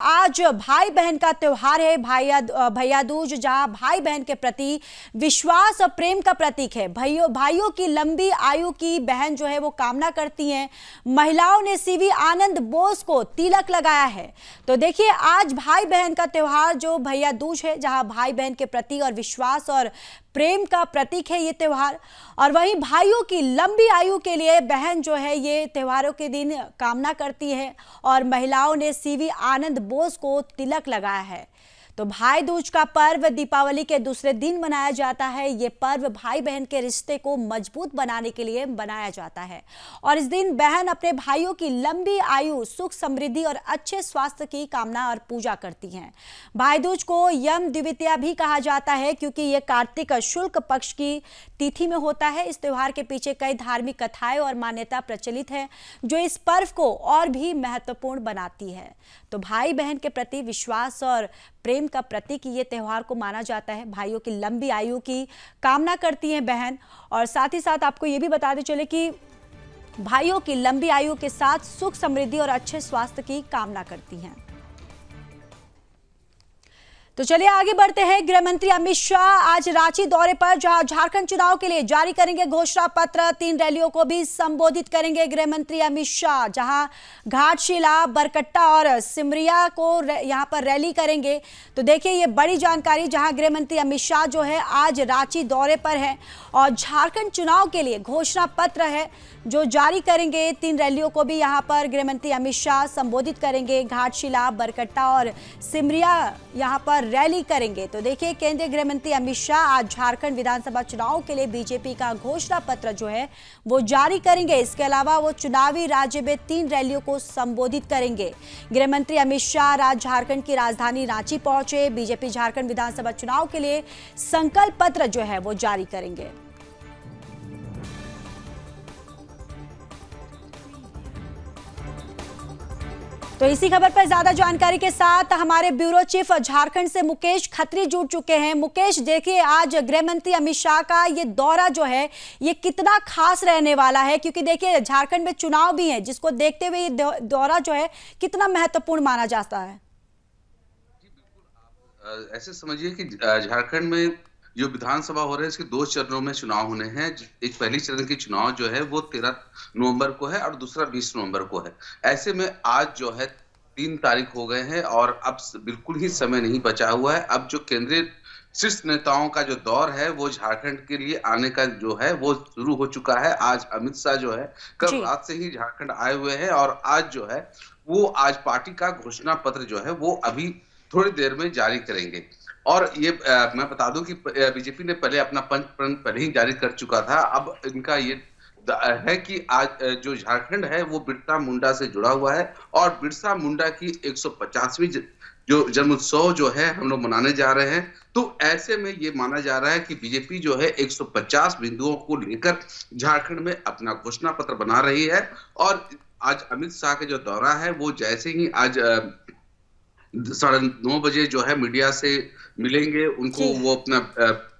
आज भाई बहन का त्योहार है। भैया दूज, जहां भाई बहन के प्रति विश्वास और प्रेम का प्रतीक है। भाइयों की लंबी आयु की बहन जो है वो कामना करती हैं। महिलाओं ने सीवी आनंद बोस को तिलक लगाया है। तो देखिए, आज भाई बहन का त्योहार जो भैया दूज है, जहां भाई बहन के प्रति और विश्वास और प्रेम का प्रतीक है ये त्योहार। और वहीं भाइयों की लंबी आयु के लिए बहन जो है ये त्योहारों के दिन कामना करती है और महिलाओं ने सीवी आनंद बोस को तिलक लगाया है। तो भाई दूज का पर्व दीपावली के दूसरे दिन मनाया जाता है। ये पर्व भाई बहन के रिश्ते को मजबूत बनाने के लिए बनाया जाता है और इस दिन बहन अपने भाइयों की लंबी आयु, सुख, समृद्धि और अच्छे स्वास्थ्य की कामना और पूजा करती हैं। भाई दूज को यम द्वितीया भी कहा जाता है क्योंकि ये कार्तिक शुक्ल पक्ष की तिथि में होता है। इस त्योहार के पीछे कई धार्मिक कथाएं और मान्यता प्रचलित है जो इस पर्व को और भी महत्वपूर्ण बनाती है। तो भाई बहन के प्रति विश्वास और प्रेम का प्रतीक ये त्योहार को माना जाता है। भाइयों की लंबी आयु की कामना करती हैं बहन, और साथ ही साथ आपको ये भी बताते चले कि भाइयों की लंबी आयु के साथ सुख, समृद्धि और अच्छे स्वास्थ्य की कामना करती हैं। तो चलिए आगे बढ़ते हैं। गृह मंत्री अमित शाह आज रांची दौरे पर, जहां झारखंड चुनाव के लिए जारी करेंगे घोषणा पत्र। 3 रैलियों को भी संबोधित करेंगे गृह मंत्री अमित शाह, जहां घाटशिला, बरकट्टा और सिमरिया को यहां पर रैली करेंगे। तो देखिए, ये बड़ी जानकारी, जहां गृह मंत्री अमित शाह जो है आज रांची दौरे पर है और झारखंड चुनाव के लिए घोषणा पत्र है जो जारी करेंगे। 3 रैलियों को भी यहाँ पर गृह मंत्री अमित शाह संबोधित करेंगे। घाटशिला, बरकट्टा और सिमरिया यहाँ पर रैली करेंगे। तो देखिए, केंद्रीय गृह मंत्री अमित शाह आज झारखंड विधानसभा चुनाव के लिए बीजेपी का घोषणा पत्र जो है वो जारी करेंगे। इसके अलावा वो चुनावी राज्य में 3 रैलियों को संबोधित करेंगे। गृह मंत्री अमित शाह आज झारखंड की राजधानी रांची पहुंचे। बीजेपी झारखंड विधानसभा चुनाव के लिए संकल्प पत्र जो है वो जारी करेंगे। तो इसी खबर पर ज्यादा जानकारी के साथ हमारे ब्यूरो चीफ झारखंड से मुकेश खत्री जुड़ चुके हैं। मुकेश, देखिए, आज गृह मंत्री अमित शाह का ये दौरा जो है ये कितना खास रहने वाला है, क्योंकि देखिए झारखंड में चुनाव भी है, जिसको देखते हुए ये दौरा जो है कितना महत्वपूर्ण माना जाता है। जी बिल्कुल, आप ऐसे समझिए कि झारखंड में जो विधानसभा हो रहे हैं इसके 2 चरणों में चुनाव होने हैं। एक पहली चरण की चुनाव जो है वो 13 नवंबर को है और दूसरा 20 नवंबर को है। ऐसे में आज जो है 3 तारीख हो गए हैं और अब बिल्कुल ही समय नहीं बचा हुआ है। अब जो केंद्रीय शीर्ष नेताओं का जो दौर है वो झारखंड के लिए आने का जो है वो शुरू हो चुका है। आज अमित शाह जो है कल रात से ही झारखंड आए हुए हैं और आज जो है वो आज पार्टी का घोषणा पत्र जो है वो अभी थोड़ी देर में जारी करेंगे। और ये मैं बता दूं कि बीजेपी ने पहले अपना पंच प्रण पहले ही जारी कर चुका था। अब इनका ये है कि आज जो झारखंड है वो बिरसा मुंडा से जुड़ा हुआ है और बिरसा मुंडा की 150वीं जो जन्मोत्सव जो है हम लोग मनाने जा रहे हैं। तो ऐसे में ये माना जा रहा है कि बीजेपी जो है 150 बिंदुओं को लेकर झारखंड में अपना घोषणा पत्र बना रही है। और आज अमित शाह का जो दौरा है वो जैसे ही आज 9:30 बजे जो है मीडिया से मिलेंगे, उनको वो अपना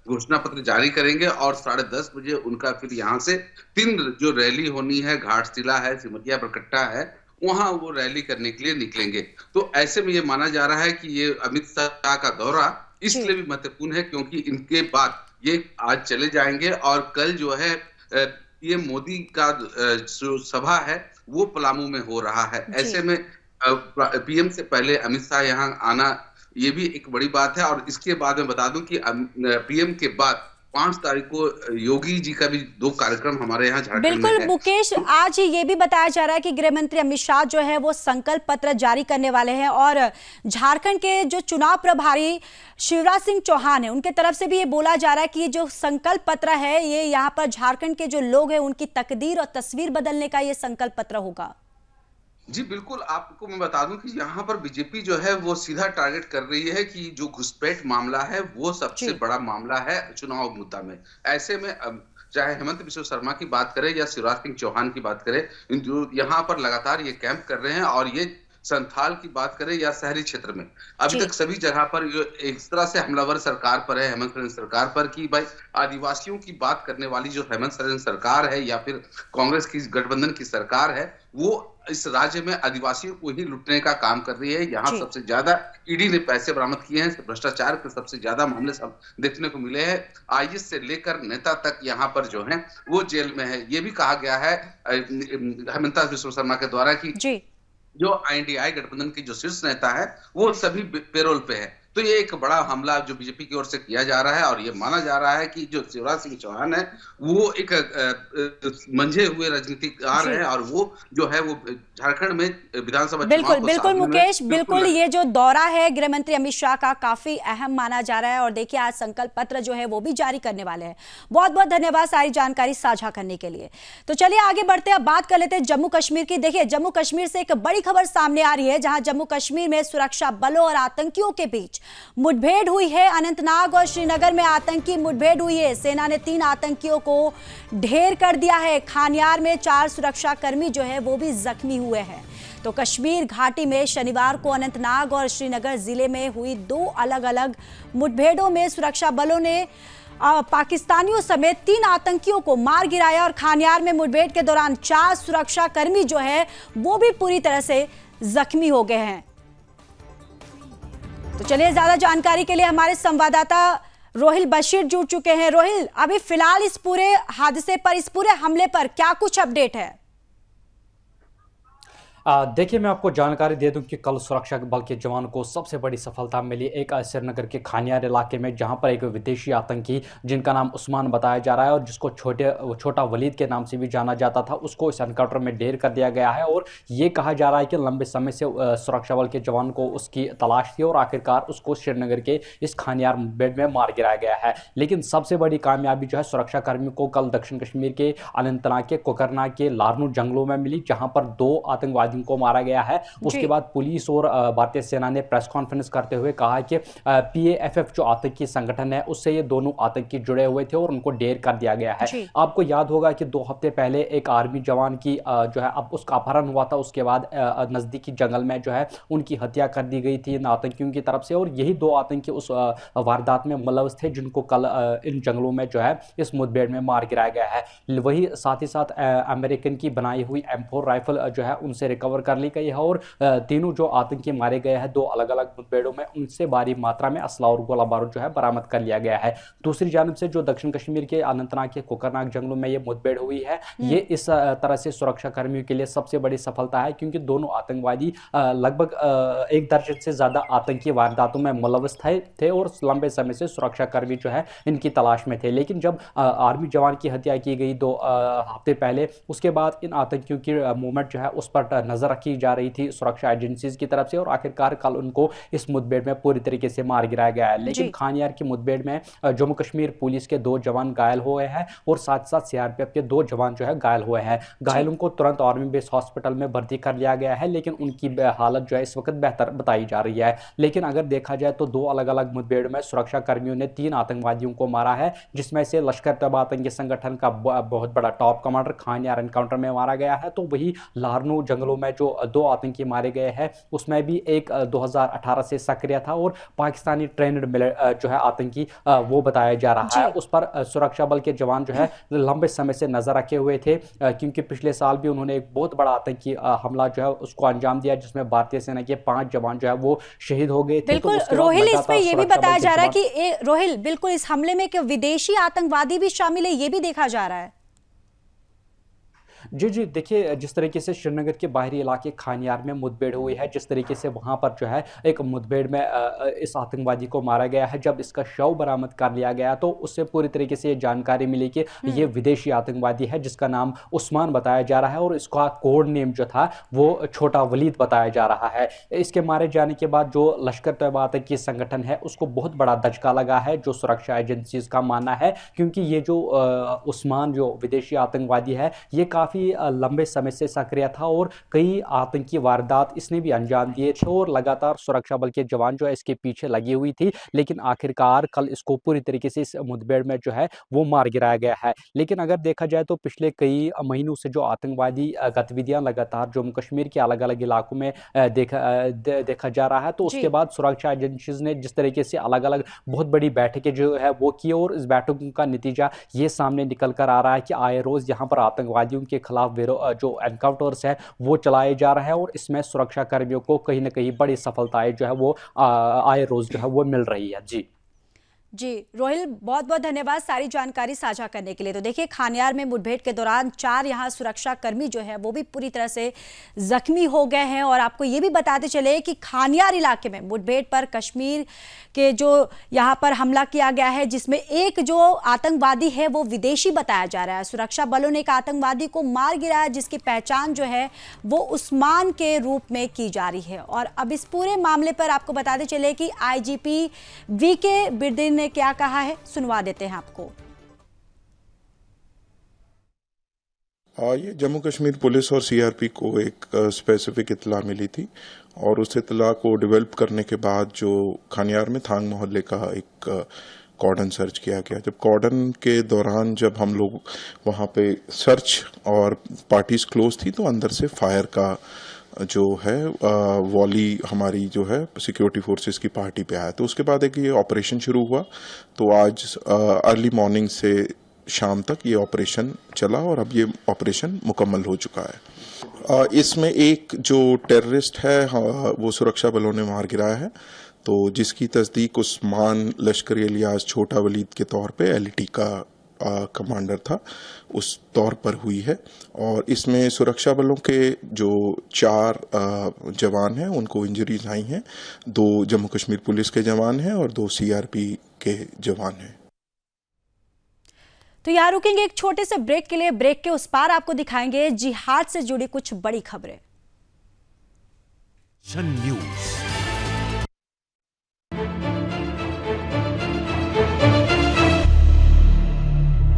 घोषणा पत्र जारी करेंगे और 10:30 बजे उनका फिर यहाँ से 3 जो रैली होनी है, घाटशिला है, सिमरिया, बरकट्टा है, वहां वो रैली करने के लिए निकलेंगे। तो ऐसे में ये माना जा रहा है कि ये अमित शाह का दौरा इसलिए भी महत्वपूर्ण है क्योंकि इनके बाद ये आज चले जाएंगे और कल जो है पीएम मोदी का जो सभा है वो पलामू में हो रहा है। ऐसे में पीएम से पहले अमित शाह यहाँ आना ये भी एक बड़ी बात है। और इसके बाद मैं बता दूं कि पीएम के बाद 5 तारीख को योगी जी का भी 2 कार्यक्रम हमारे यहाँ झारखंड में है। बिल्कुल मुकेश, आज ये भी बताया जा रहा है कि गृह मंत्री अमित शाह जो है वो संकल्प पत्र जारी करने वाले हैं और झारखंड के जो चुनाव प्रभारी शिवराज सिंह चौहान है उनके तरफ से भी ये बोला जा रहा है कि ये जो संकल्प पत्र है ये यहाँ पर झारखंड के जो लोग हैं उनकी तकदीर और तस्वीर बदलने का ये संकल्प पत्र होगा। जी बिल्कुल, आपको मैं बता दूं कि यहाँ पर बीजेपी जो है वो सीधा टारगेट कर रही है कि जो घुसपैठ मामला है वो सबसे बड़ा मामला है चुनाव मुद्दा में। ऐसे में चाहे हेमंत बिश्व शर्मा की बात करें या शिवराज सिंह चौहान की बात करें, जो यहाँ पर लगातार ये कैंप कर रहे हैं और ये संथाल की बात करें या शहरी क्षेत्र में, अभी जी तक सभी जगह पर इस तरह से हमलावर सरकार पर है, हेमंत सोरेन सरकार पर, कि भाई आदिवासियों की बात करने वाली जो हेमंत सोरेन सरकार है या फिर कांग्रेस की गठबंधन की सरकार है, वो इस राज्य में आदिवासियों को ही लुटने का काम कर रही है। यहाँ जी सबसे ज्यादा ईडी ने पैसे बरामद किए हैं, भ्रष्टाचार के सबसे ज्यादा मामले सब देखने को मिले हैं। आईएएस से लेकर नेता तक यहाँ पर जो है वो जेल में है। ये भी कहा गया है हेमंता बिस्वा शर्मा के द्वारा कि जी जो आईएनडीआई गठबंधन की जो शीर्ष नेता है वो सभी पेरोल पे है। तो ये एक बड़ा हमला जो बीजेपी की ओर से किया जा रहा है, और ये माना जा रहा है कि जो शिवराज सिंह चौहान है वो एक मंझे हुए राजनीतिकार जी हैं, और वो जो है वो झारखंड में विधानसभा बिल्कुल चुनाव को बिल्कुल साधने में मुकेश, बिल्कुल बिल्कुल ये जो दौरा है गृह मंत्री अमित शाह का काफी अहम माना जा रहा है, और देखिए आज संकल्प पत्र जो है वो भी जारी करने वाले हैं। बहुत बहुत धन्यवाद सारी जानकारी साझा करने के लिए। तो चलिए आगे बढ़ते हैं, अब बात कर लेते हैं जम्मू कश्मीर की। देखिए जम्मू कश्मीर से एक बड़ी खबर सामने आ रही है, जहां जम्मू कश्मीर में सुरक्षा बलों और आतंकियों के बीच मुठभेड़ हुई है। अनंतनाग और श्रीनगर में आतंकी मुठभेड़ हुई है। सेना ने 3 आतंकियों को ढेर कर दिया है। खानियार में 4 सुरक्षा कर्मी जो है वो भी जख्मी हुए हैं। तो कश्मीर घाटी में शनिवार को अनंतनाग और श्रीनगर जिले में हुई 2 अलग अलग मुठभेड़ों में सुरक्षा बलों ने पाकिस्तानियों समेत 3 आतंकियों को मार गिराया, और खानियार में मुठभेड़ के दौरान 4 सुरक्षा कर्मी जो है वो भी पूरी तरह से जख्मी हो गए हैं। तो चलिए ज्यादा जानकारी के लिए हमारे संवाददाता रोहिल बशीर जुड़ चुके हैं। रोहिल, अभी फिलहाल इस पूरे हादसे पर, इस पूरे हमले पर क्या कुछ अपडेट है? देखिए मैं आपको जानकारी दे दूं कि कल सुरक्षा बल के जवान को सबसे बड़ी सफलता मिली एक श्रीनगर के खानियार इलाके में, जहां पर एक विदेशी आतंकी जिनका नाम उस्मान बताया जा रहा है और जिसको छोटा वलीद के नाम से भी जाना जाता था, उसको इस एनकाउंटर में ढेर कर दिया गया है। और ये कहा जा रहा है कि लंबे समय से सुरक्षा बल के जवान को उसकी तलाश थी और आखिरकार उसको श्रीनगर के इस खानियार मुठभेड़ में मार गिराया गया है। लेकिन सबसे बड़ी कामयाबी जो है सुरक्षा कर्मियों को कल दक्षिण कश्मीर के अनंतनाग के कोकरनाग के लारनू जंगलों में मिली, जहां पर 2 आतंकवादियों को मारा गया है। उसके बाद पुलिस और भारतीय सेना ने प्रेस कॉन्फ्रेंस करते हुए कहा कि पीएएफएफ जो आतंकी संगठन है उससे ये दोनों आतंकी जुड़े हुए थे और उनको ढेर कर दिया गया है। आपको याद होगा कि 2 हफ्ते पहले एक आर्मी जवान की जो है अब उसका अपहरण हुआ था, उसके बाद नजदीकी जंगल में जो है उनकी हत्या कर दी गई थी इन आतंकियों की तरफ से, और यही 2 आतंकी उस वारदात में मुलव्वस थे जिनको कल इन जंगलों में जो है इस मुठभेड़ में मार गिराया गया है। वही साथ ही साथ अमेरिकन की बनाई हुई M4 राइफल जो है उनसे रिकवर कर ली गई है, और तीनों जो आतंकी मारे गए हैं 2 अलग अलग मुठभेड़ों में, उनसे भारी मात्रा में असला और गोला बारूद जो है बरामद कर लिया गया है। दूसरी जानब से जो दक्षिण कश्मीर के अनंतनाग के कोकरनाग जंगलों में ये मुठभेड़ हुई है, ये इस तरह से सुरक्षा कर्मियों के लिए सबसे बड़ी सफलता है, क्योंकि दोनों आतंकवादी लगभग 1 दर्जन से ज्यादा आतंकी वारदातों में मुलव्वस थे और लंबे समय से सुरक्षा कर्मी जो है इनकी तलाश में थे। लेकिन जब आर्मी जवान की हत्या की गई 2 हफ्ते पहले, उसके बाद इन आतंकियों की मूवमेंट जो है उस पर नजर रखी जा रही थी सुरक्षा एजेंसीज की तरफ से, और आखिरकार कल उनको इस मुठभेड़ में पूरी तरीके से मार गिराया गया है। लेकिन खानियार की मुठभेड़ में जम्मू कश्मीर पुलिस के 2 जवान घायल हुए हैं और साथ साथ सीआरपीएफ के 2 जवान जो है घायल हुए हैं। घायलों को तुरंत आर्मी बेस हॉस्पिटल में भर्ती कर लिया गया है, लेकिन उनकी हालत जो है इस वक्त बेहतर बताई जा रही है। लेकिन अगर देखा जाए तो 2 अलग अलग मुठभेड़ में सुरक्षा कर्मियों ने 3 आतंकवादियों को मारा है, जिसमें से लश्कर तैयबा आतंकी संगठन का बहुत बड़ा टॉप कमांडर खानियार एनकाउंटर में मारा गया है। तो वही लारनू जंगलों में जो 2 आतंकी मारे गए हैं उसमें भी एक 2018 से सक्रिय था और पाकिस्तानी ट्रेंड जो है आतंकी वो बताया जा रहा है। उस पर सुरक्षा बल के जवान जो है लंबे समय से नजर रखे हुए थे, क्योंकि पिछले साल भी उन्होंने एक बहुत बड़ा आतंकी हमला जो है उसको अंजाम दिया, जिसमें भारतीय सेना के 5 जवान जो है वो शहीद हो गए थे। बिल्कुल रोहिल, इसमें ये भी बताया जा रहा है कि रोहिल बिल्कुल इस हमले में कि विदेशी आतंकवादी भी शामिल है, ये भी देखा जा रहा है। जी देखिए, जिस तरीके से श्रीनगर के बाहरी इलाके खानियार में मुठभेड़ हुई है, जिस तरीके से वहां पर जो है एक मुठभेड़ में इस आतंकवादी को मारा गया है, जब इसका शव बरामद कर लिया गया तो उससे पूरी तरीके से ये जानकारी मिली कि ये विदेशी आतंकवादी है जिसका नाम उस्मान बताया जा रहा है और इसका कोड नेम जो था वो छोटा वलीद बताया जा रहा है। इसके मारे जाने के बाद जो लश्कर तैयबा आतंकी संगठन है उसको बहुत बड़ा धचका लगा है, जो सुरक्षा एजेंसीज का मानना है, क्योंकि ये जो उस्मान जो विदेशी आतंकवादी है ये काफी काफ़ी लंबे समय से सक्रिय था और कई आतंकी वारदात इसने भी अंजाम दिए थे और लगातार सुरक्षा बल के जवान जो है इसके पीछे लगी हुई थी, लेकिन आखिरकार कल इसको पूरी तरीके से इस मुठभेड़ में जो है वो मार गिराया गया है। लेकिन अगर देखा जाए तो पिछले कई महीनों से जो आतंकवादी गतिविधियां लगातार जम्मू कश्मीर के अलग अलग इलाकों में देखा जा रहा है, तो उसके जी। बाद सुरक्षा एजेंसीज ने जिस तरीके से अलग अलग बहुत बड़ी बैठकें जो है वो की और इस बैठकों का नतीजा ये सामने निकल कर आ रहा है कि आए रोज यहाँ पर आतंकवादियों के खिलाफ जो एनकाउंटर्स है वो चलाए जा रहे हैं और इसमें सुरक्षा कर्मियों को कहीं ना कहीं बड़ी सफलताएं जो है वो आए रोज जो है वो मिल रही है। जी जी रोहिल, बहुत बहुत धन्यवाद सारी जानकारी साझा करने के लिए। तो देखिए, खानियार में मुठभेड़ के दौरान 4 यहाँ सुरक्षा कर्मी जो है वो भी पूरी तरह से जख्मी हो गए हैं। और आपको ये भी बताते चले कि खानियार इलाके में मुठभेड़ पर कश्मीर के जो यहाँ पर हमला किया गया है, जिसमें एक जो आतंकवादी है वो विदेशी बताया जा रहा है। सुरक्षा बलों ने एक आतंकवादी को मार गिराया जिसकी पहचान जो है वो उस्मान के रूप में की जा रही है। और अब इस पूरे मामले पर आपको बताते चले कि आईजीपी वीके बिर्दिन ने क्या कहा है, सुनवा देते हैं आपको। ये जम्मू कश्मीर पुलिस और सीआरपी को एक स्पेसिफिक इत्तला मिली थी और उस इत्तला को डेवलप करने के बाद जो खानियार में थांग मोहल्ले का एक कॉर्डन सर्च किया गया। जब कॉर्डन के दौरान जब हम लोग वहाँ पे सर्च और पार्टीज क्लोज थी तो अंदर से फायर का जो है वॉली हमारी जो है सिक्योरिटी फोर्सेस की पार्टी पे आया। तो उसके बाद एक ये ऑपरेशन शुरू हुआ। तो आज अर्ली मॉर्निंग से शाम तक ये ऑपरेशन चला और अब ये ऑपरेशन मुकम्मल हो चुका है। इसमें एक जो टेररिस्ट है वो सुरक्षा बलों ने मार गिराया है, तो जिसकी तस्दीक उस्मान लश्करी इलियास छोटा वलीद के तौर पे एलईटी का कमांडर था उस तौर पर हुई है। और इसमें सुरक्षा बलों के जो 4 जवान हैं उनको इंजरीज आई हैं। 2 जम्मू कश्मीर पुलिस के जवान हैं और 2 सीआरपी के जवान हैं। तो यहाँ रुकेंगे एक छोटे से ब्रेक के लिए। ब्रेक के उस पार आपको दिखाएंगे जिहाद से जुड़ी कुछ बड़ी खबरें। न्यूज